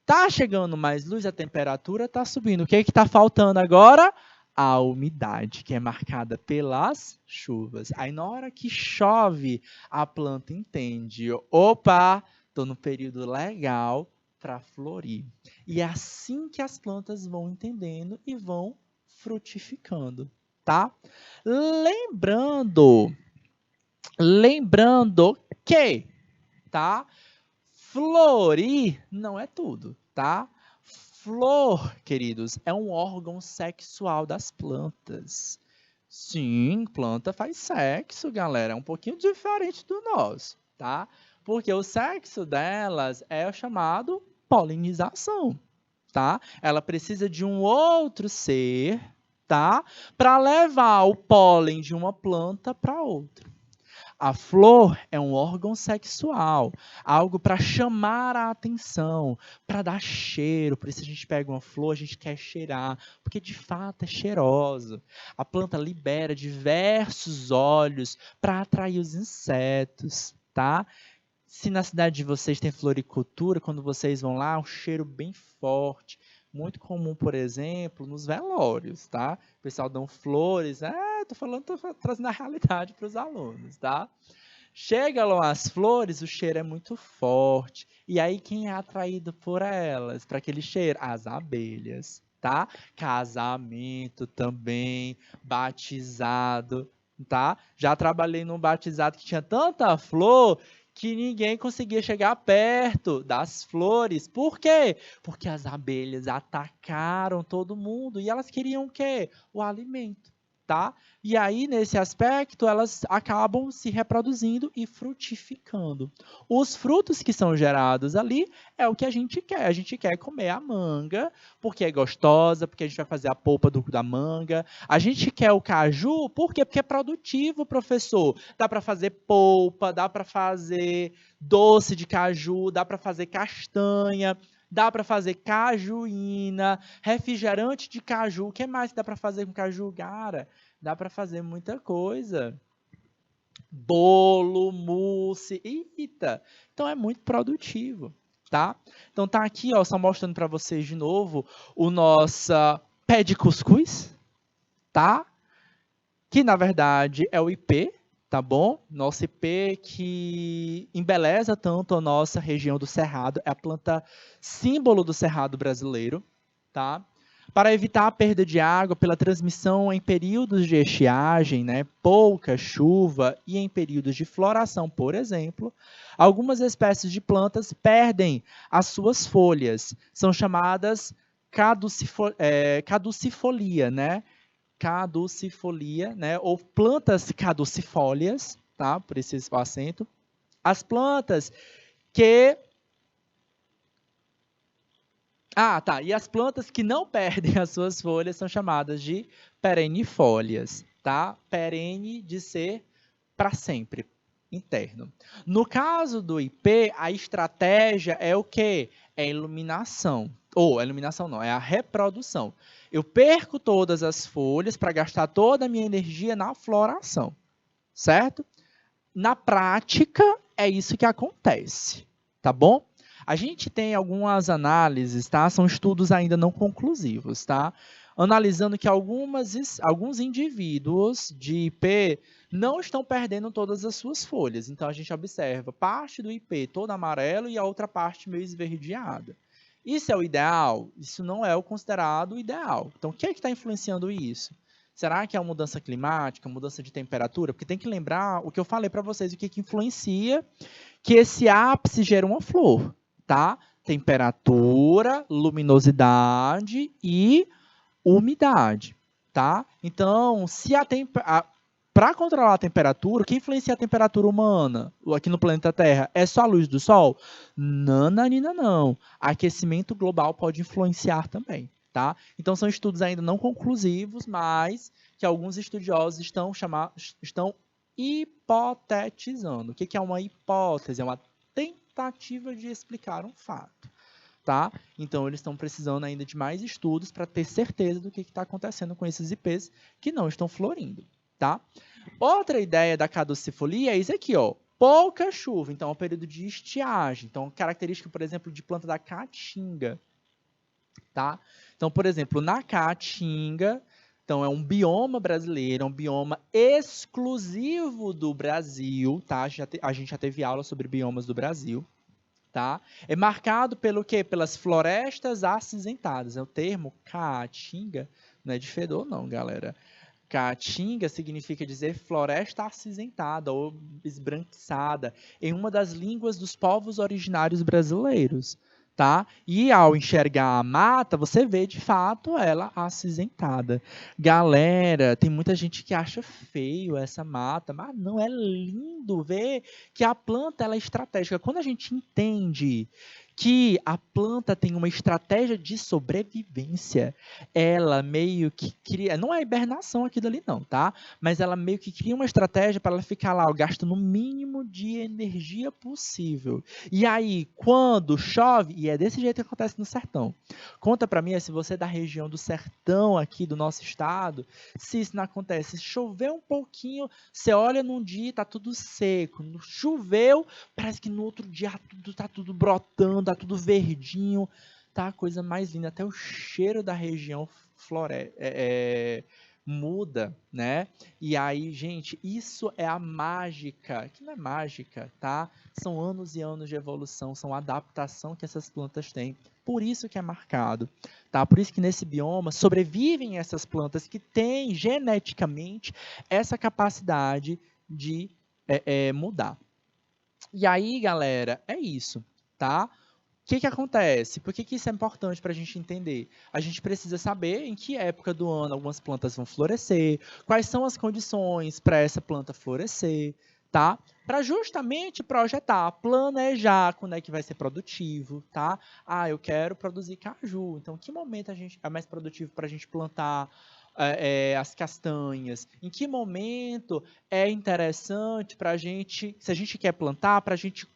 Tá chegando mais luz, a temperatura está subindo. O que está faltando agora? A umidade, que é marcada pelas chuvas. Aí, na hora que chove, a planta entende. Opa, estou no período legal para florir. E é assim que as plantas vão entendendo e vão frutificando, tá? Lembrando que, tá? Florir não é tudo, tá? Flor, queridos, é um órgão sexual das plantas. Sim, planta faz sexo, galera. É um pouquinho diferente do nosso, tá? Porque o sexo delas é o chamado polinização, tá? Ela precisa de um outro ser, tá? Para levar o pólen de uma planta para outra. A flor é um órgão sexual, algo para chamar a atenção, para dar cheiro. Por isso a gente pega uma flor, a gente quer cheirar, porque de fato é cheiroso. A planta libera diversos óleos para atrair os insetos, tá? Se na cidade de vocês tem floricultura, quando vocês vão lá, um cheiro bem forte. Muito comum, por exemplo, nos velórios, tá? O pessoal dão flores, tô trazendo a realidade para os alunos, tá? Chegam as flores, o cheiro é muito forte. E aí, quem é atraído por elas, para aquele cheiro? As abelhas, tá? Casamento também, batizado, tá? Já trabalhei num batizado que tinha tanta flor que ninguém conseguia chegar perto das flores. Por quê? Porque as abelhas atacaram todo mundo e elas queriam o quê? O alimento, tá? E aí, nesse aspecto, elas acabam se reproduzindo e frutificando. Os frutos que são gerados ali é o que a gente quer. A gente quer comer a manga, porque é gostosa, porque a gente vai fazer a polpa da manga. A gente quer o caju, por quê? Porque é produtivo, professor. Dá para fazer polpa, dá para fazer doce de caju, dá para fazer castanha, dá para fazer cajuína, refrigerante de caju. O que mais que dá para fazer com caju, cara? Dá para fazer muita coisa. Bolo, mousse, eita. Então é muito produtivo, tá? Então tá aqui, ó, só mostrando para vocês de novo o nosso pé de cuscuz, tá? Que na verdade é o ipê, tá bom? Nosso ipê que embeleza tanto a nossa região do Cerrado, é a planta símbolo do Cerrado brasileiro, tá? Para evitar a perda de água pela transmissão em períodos de estiagem, né, pouca chuva e em períodos de floração, por exemplo, algumas espécies de plantas perdem as suas folhas. São chamadas caducifolia, né? Caducifolia, né? Ou plantas caducifólias, tá? Por esse acento. As plantas que... E as plantas que não perdem as suas folhas são chamadas de perennifólias, tá? Perene de ser para sempre, interno. No caso do IP, a estratégia é o quê? É a iluminação. Ou a iluminação não, é a reprodução. Eu perco todas as folhas para gastar toda a minha energia na floração, certo? Na prática, é isso que acontece, tá bom? A gente tem algumas análises, tá? São estudos ainda não conclusivos, tá? Analisando que alguns indivíduos de IP não estão perdendo todas as suas folhas. Então, a gente observa parte do IP todo amarelo e a outra parte meio esverdeada. Isso é o ideal? Isso não é o considerado ideal. Então, o que é que está influenciando isso? Será que é a mudança climática, mudança de temperatura? Porque tem que lembrar o que eu falei para vocês, o que influencia que esse ápice gera uma flor, tá? Temperatura, luminosidade e umidade, tá? Então, se para controlar a temperatura, o que influencia a temperatura humana aqui no planeta Terra é só a luz do sol? Nananina, não. Aquecimento global pode influenciar também, tá? Então, são estudos ainda não conclusivos, mas que alguns estudiosos estão hipotetizando. O que é uma hipótese? É uma tentativa de explicar um fato, tá? Então, eles estão precisando ainda de mais estudos para ter certeza do que está acontecendo com esses IPs que não estão florindo, tá? Outra ideia da caducifolia é isso aqui, ó. Pouca chuva, então é um período de estiagem. Então, característica, por exemplo, de planta da caatinga, tá? Então, por exemplo, na caatinga, então é um bioma brasileiro, é um bioma exclusivo do Brasil, tá? A gente já teve aula sobre biomas do Brasil, tá? É marcado pelo quê? Pelas florestas acinzentadas. É o termo caatinga, não é de fedor não, galera. Caatinga significa dizer floresta acinzentada ou esbranquiçada em uma das línguas dos povos originários brasileiros, tá? E ao enxergar a mata, você vê de fato ela acinzentada. Galera, tem muita gente que acha feio essa mata, mas não, é lindo ver que a planta ela é estratégica. Quando a gente entende que a planta tem uma estratégia de sobrevivência, ela meio que cria, não é hibernação aquilo ali não, tá? Mas ela meio que cria uma estratégia para ela ficar lá, gastando o mínimo de energia possível. E aí, quando chove, e é desse jeito que acontece no sertão. Conta para mim, se você é da região do sertão aqui do nosso estado, se isso não acontece, se chover um pouquinho, você olha num dia e tá tudo seco, choveu, parece que no outro dia tá tudo brotando, tá tudo verdinho, tá a coisa mais linda, até o cheiro da região muda, né? E aí, gente, isso é a mágica, que não é mágica, tá? São anos e anos de evolução, são adaptação que essas plantas têm, por isso que é marcado, tá? Por isso que nesse bioma sobrevivem essas plantas que têm geneticamente essa capacidade de mudar. E aí, galera, é isso, tá? O que acontece? Por que isso é importante para a gente entender? A gente precisa saber em que época do ano algumas plantas vão florescer, quais são as condições para essa planta florescer, tá? Para justamente projetar, planejar quando é que vai ser produtivo, tá? Eu quero produzir caju, então que momento é mais produtivo para a gente plantar as castanhas? Em que momento é interessante para a gente, se a gente quer plantar, para a gente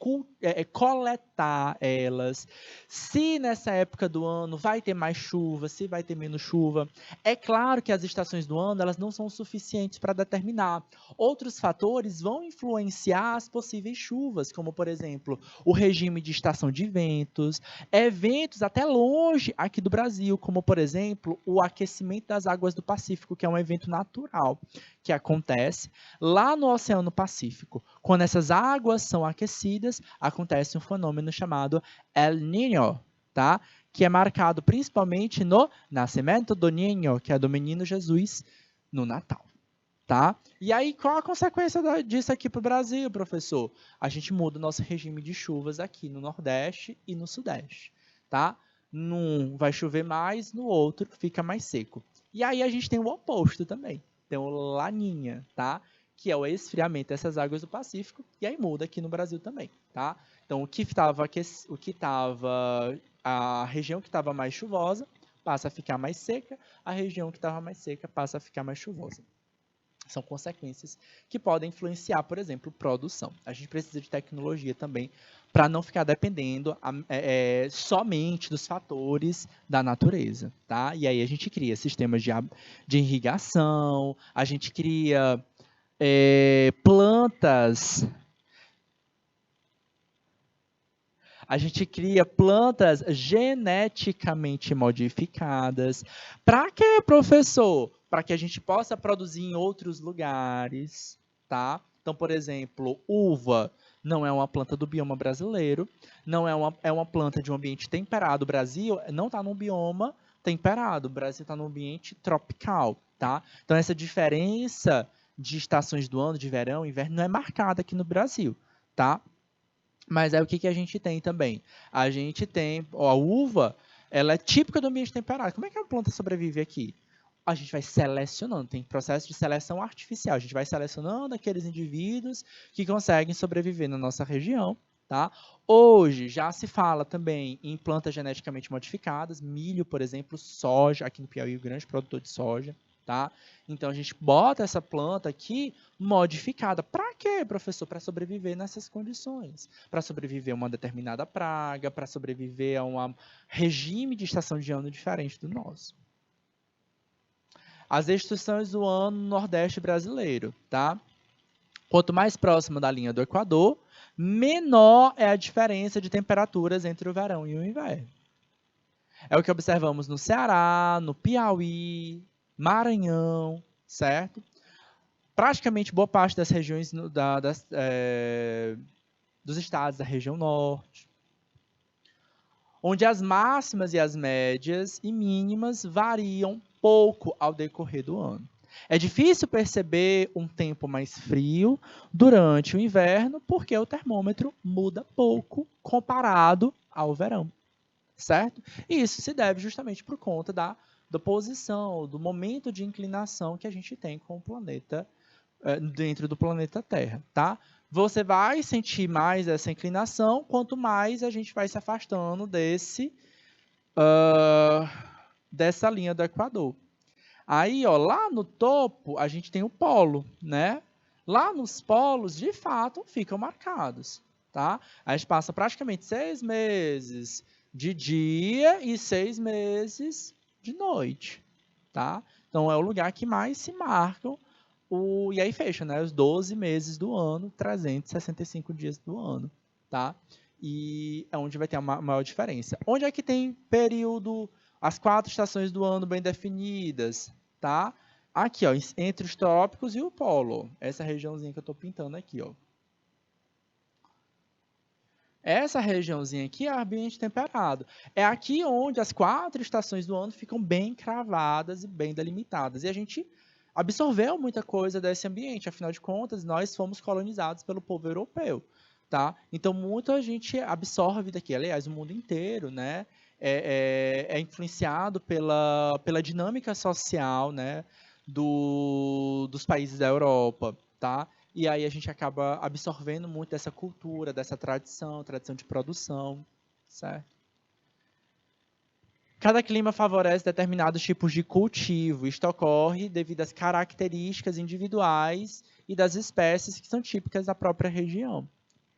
coletar elas? Se nessa época do ano vai ter mais chuva, se vai ter menos chuva. É claro que as estações do ano elas não são suficientes para determinar. Outros fatores vão influenciar as possíveis chuvas, como, por exemplo, o regime de estação de ventos, eventos até longe aqui do Brasil, como, por exemplo, o aquecimento das águas do Pacífico, que é um evento natural que acontece lá no Oceano Pacífico. Quando essas águas são aquecidas, acontece um fenômeno chamado El Niño, tá? Que é marcado principalmente no Nascimento do Niño, que é do Menino Jesus, no Natal. Tá? E aí, qual a consequência disso aqui para o Brasil, professor? A gente muda o nosso regime de chuvas aqui no Nordeste e no Sudeste. Tá? Num vai chover mais, no outro fica mais seco. E aí a gente tem o oposto também. Tem o Laninha, tá? Que é o esfriamento dessas águas do Pacífico, e aí muda aqui no Brasil também. Tá? Então, a região que estava mais chuvosa passa a ficar mais seca, a região que estava mais seca passa a ficar mais chuvosa. São consequências que podem influenciar, por exemplo, produção. A gente precisa de tecnologia também para não ficar dependendo somente dos fatores da natureza, tá? E aí a gente cria sistemas de irrigação, a gente cria plantas. A gente cria plantas geneticamente modificadas. Para quê, professor? Para que a gente possa produzir em outros lugares, tá? Então, por exemplo, uva não é uma planta do bioma brasileiro, não é uma planta de um ambiente temperado. O Brasil não está num bioma temperado, o Brasil está num ambiente tropical, tá? Então, essa diferença de estações do ano, de verão, inverno, não é marcada aqui no Brasil, tá? Mas aí o que a gente tem também? A gente tem a uva, ela é típica do ambiente temperado. Como é que a planta sobrevive aqui? A gente vai selecionando, tem processo de seleção artificial. A gente vai selecionando aqueles indivíduos que conseguem sobreviver na nossa região. Tá? Hoje já se fala também em plantas geneticamente modificadas, milho, por exemplo, soja, aqui no Piauí, o grande produtor de soja. Tá? Então a gente bota essa planta aqui modificada. Para quê, professor? Para sobreviver nessas condições. Para sobreviver a uma determinada praga, para sobreviver a um regime de estação de ano diferente do nosso. As estações do ano no Nordeste brasileiro, tá? Quanto mais próximo da linha do Equador, menor é a diferença de temperaturas entre o verão e o inverno. É o que observamos no Ceará, no Piauí, Maranhão, certo? Praticamente boa parte das regiões dos estados da região norte, onde as máximas e as médias e mínimas variam pouco ao decorrer do ano. É difícil perceber um tempo mais frio durante o inverno, porque o termômetro muda pouco comparado ao verão, certo? E isso se deve justamente por conta da posição, do momento de inclinação que a gente tem com o planeta, dentro do planeta Terra, tá? Você vai sentir mais essa inclinação quanto mais a gente vai se afastando dessa linha do Equador. Aí, ó, lá no topo, a gente tem o polo, né? Lá nos polos, de fato, ficam marcados, tá? A gente passa praticamente 6 meses de dia e 6 meses de noite, tá? Então, é o lugar que mais se marcam e aí fecha, né? Os 12 meses do ano, 365 dias do ano, tá? E é onde vai ter a maior diferença. Onde é que tem período, as 4 estações do ano bem definidas, tá? Aqui, ó, entre os trópicos e o polo. Essa regiãozinha que eu estou pintando aqui, ó. Essa regiãozinha aqui é ambiente temperado. É aqui onde as 4 estações do ano ficam bem cravadas e bem delimitadas. E a gente absorveu muita coisa desse ambiente. Afinal de contas, nós fomos colonizados pelo povo europeu, tá? Então, muita gente absorve daqui. Aliás, o mundo inteiro, né? É influenciado pela dinâmica social, né? Dos países da Europa, tá? E aí a gente acaba absorvendo muito dessa cultura, dessa tradição de produção, certo? Cada clima favorece determinados tipos de cultivo. Isto ocorre devido às características individuais e das espécies que são típicas da própria região,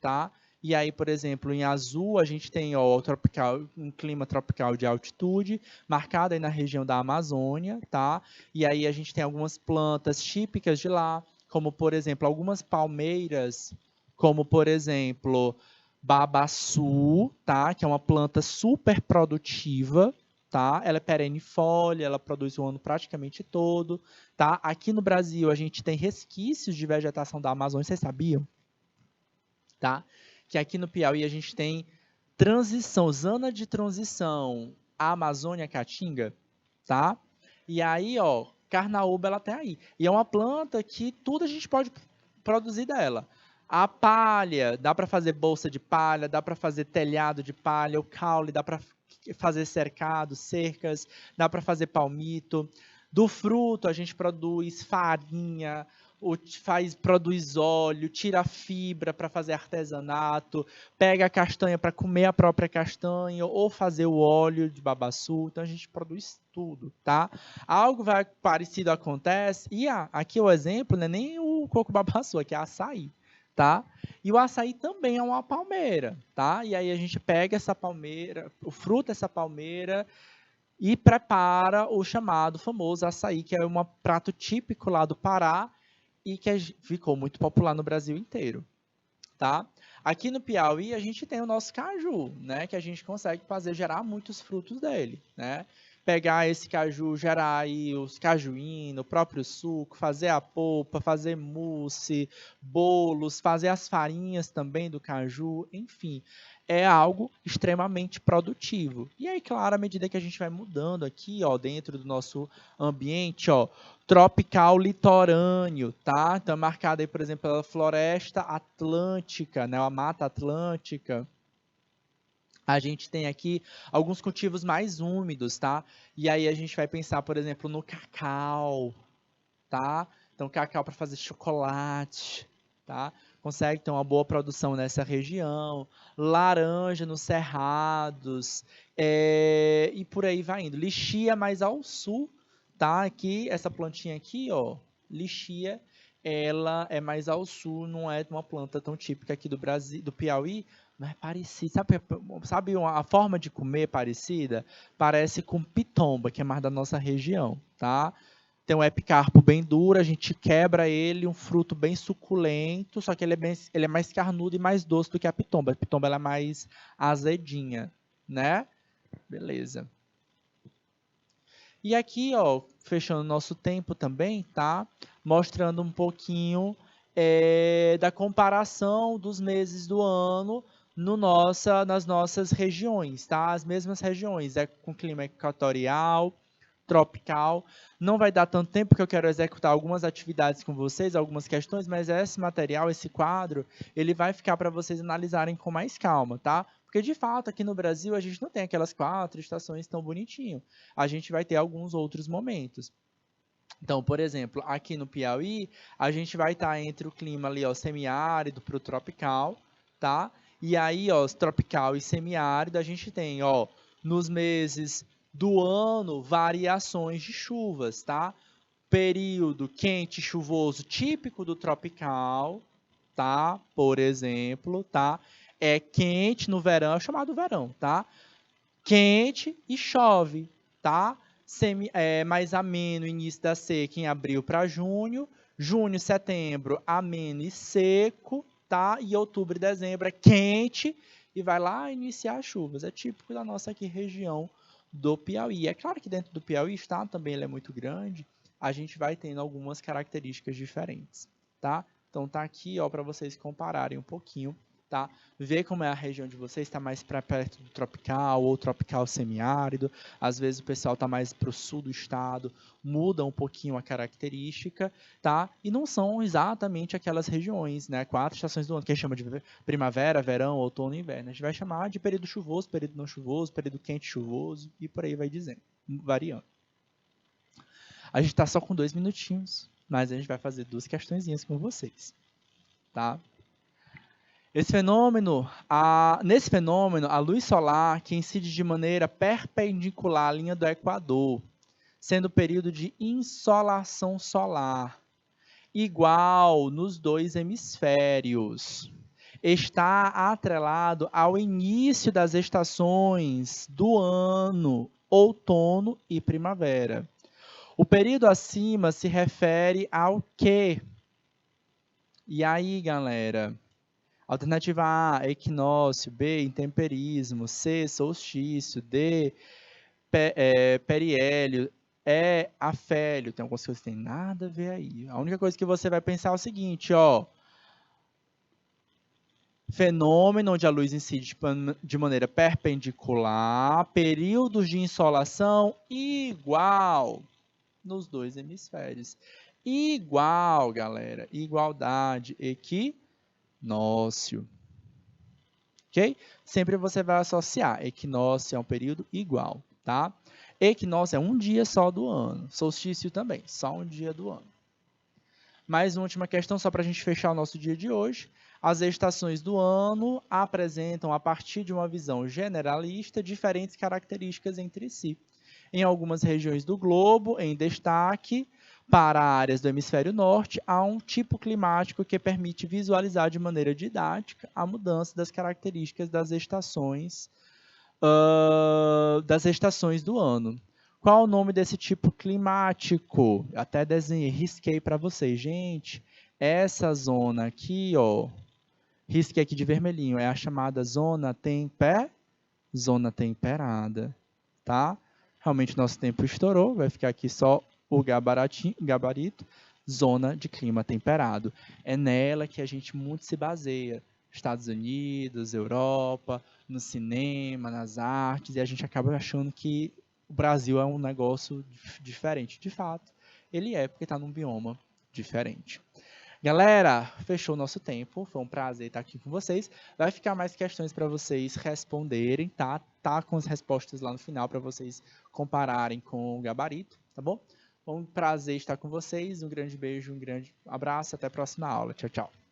tá? E aí, por exemplo, em azul a gente tem um clima tropical de altitude, marcado aí na região da Amazônia, tá? E aí a gente tem algumas plantas típicas de lá, como, por exemplo, algumas palmeiras, como, por exemplo, babaçu, tá? Que é uma planta super produtiva, tá? Ela é perennifolia, ela produz o ano praticamente todo, tá? Aqui no Brasil a gente tem resquícios de vegetação da Amazônia, vocês sabiam? Tá? Que aqui no Piauí a gente tem transição, zona de transição, a Amazônia Caatinga, tá? E aí, ó, carnaúba ela tem aí. E é uma planta que tudo a gente pode produzir dela. A palha, dá para fazer bolsa de palha, dá para fazer telhado de palha, o caule, dá para fazer cercado, cercas, dá para fazer palmito. Do fruto a gente produz farinha, produz óleo, tira a fibra para fazer artesanato, pega a castanha para comer a própria castanha ou fazer o óleo de babaçu. Então a gente produz tudo, tá? Algo parecido acontece, e aqui o exemplo não é nem o coco babaçu, aqui é açaí, tá? E o açaí também é uma palmeira, tá? E aí a gente pega essa palmeira, o fruto dessa palmeira e prepara o chamado famoso açaí, que é um prato típico lá do Pará e que ficou muito popular no Brasil inteiro, tá? Aqui no Piauí a gente tem o nosso caju, né, que a gente consegue gerar muitos frutos dele, né? Pegar esse caju, gerar aí os cajuínos, o próprio suco, fazer a polpa, fazer mousse, bolos, fazer as farinhas também do caju, enfim, é algo extremamente produtivo. E aí, claro, à medida que a gente vai mudando aqui, ó, dentro do nosso ambiente, ó, tropical litorâneo, tá? Então, marcado aí, por exemplo, pela floresta atlântica, né? A Mata Atlântica. A gente tem aqui alguns cultivos mais úmidos, tá? E aí a gente vai pensar, por exemplo, no cacau, tá? Então, cacau para fazer chocolate, tá? Consegue ter uma boa produção nessa região. Laranja nos cerrados, e por aí vai indo. Lixia mais ao sul, tá? Aqui, essa plantinha aqui, ó, lixia, ela é mais ao sul, não é uma planta tão típica aqui do Brasil, do Piauí, mas é parecida. Sabe a forma de comer parecida? Parece com pitomba, que é mais da nossa região, tá? Tem um epicarpo bem duro, a gente quebra ele, um fruto bem suculento, só que ele é mais carnudo e mais doce do que a pitomba. A pitomba ela é mais azedinha, né? Beleza. E aqui, ó, fechando nosso tempo também, tá? Mostrando um pouquinho da comparação dos meses do ano nas nossas regiões, tá? As mesmas regiões, com clima equatorial, tropical. Não vai dar tanto tempo porque eu quero executar algumas atividades com vocês, algumas questões, mas esse material, esse quadro, ele vai ficar para vocês analisarem com mais calma, tá? Porque, de fato, aqui no Brasil, a gente não tem aquelas 4 estações tão bonitinho. A gente vai ter alguns outros momentos. Então, por exemplo, aqui no Piauí, a gente vai estar entre o clima ali, ó, semiárido para o tropical, tá? E aí, ó, tropical e semiárido, a gente tem, ó, nos meses do ano, variações de chuvas, tá? Período quente e chuvoso típico do tropical, tá? Por exemplo, tá? É quente no verão, é chamado verão, tá? Quente e chove, tá? Mais ameno, início da seca em abril para junho. Junho, setembro, ameno e seco, tá? E outubro e dezembro é quente e vai lá iniciar as chuvas. É típico da nossa aqui região do Piauí. É claro que dentro do Piauí, o estado também ele é muito grande, a gente vai tendo algumas características diferentes, tá? Então tá aqui, ó, para vocês compararem um pouquinho, tá? Ver como é a região de vocês, está mais para perto do tropical ou tropical semiárido. Às vezes o pessoal está mais para o sul do estado, muda um pouquinho a característica, tá? E não são exatamente aquelas regiões, né? 4 estações do ano, que a gente chama de primavera, verão, outono e inverno. A gente vai chamar de período chuvoso, período não chuvoso, período quente chuvoso e por aí vai dizendo, variando. A gente está só com 2 minutinhos, mas a gente vai fazer 2 questõezinhas com vocês, tá? Nesse fenômeno, a luz solar que incide de maneira perpendicular à linha do Equador, sendo o período de insolação solar igual nos 2 hemisférios, está atrelado ao início das estações do ano, outono e primavera. O período acima se refere ao quê? E aí, galera? Alternativa A, equinócio. B, intemperismo. C, solstício. D, periélio. E, afélio. Tem algumas coisas que tem nada a ver aí. A única coisa que você vai pensar é o seguinte, ó. Fenômeno onde a luz incide de maneira perpendicular, períodos de insolação igual nos dois hemisférios. Igual, galera. Igualdade, equinócio. Ok? Sempre você vai associar. Equinócio é um período igual, tá? Equinócio é um dia só do ano. Solstício também, só um dia do ano. Mais uma última questão, só para a gente fechar o nosso dia de hoje. As estações do ano apresentam, a partir de uma visão generalista, diferentes características entre si. Em algumas regiões do globo, em destaque, para áreas do hemisfério norte, há um tipo climático que permite visualizar de maneira didática a mudança das características das estações do ano. Qual o nome desse tipo climático? Até desenhei, risquei para vocês. Gente, essa zona aqui, ó, risquei aqui de vermelhinho, é a chamada zona temperada, tá? Realmente nosso tempo estourou, vai ficar aqui só o gabarito, zona de clima temperado. É nela que a gente muito se baseia. Estados Unidos, Europa, no cinema, nas artes, e a gente acaba achando que o Brasil é um negócio diferente. De fato, ele é, porque está num bioma diferente. Galera, fechou o nosso tempo. Foi um prazer estar aqui com vocês. Vai ficar mais questões para vocês responderem, tá? Tá com as respostas lá no final para vocês compararem com o gabarito, tá bom? Foi um prazer estar com vocês. Um grande beijo, um grande abraço. Até a próxima aula. Tchau, tchau.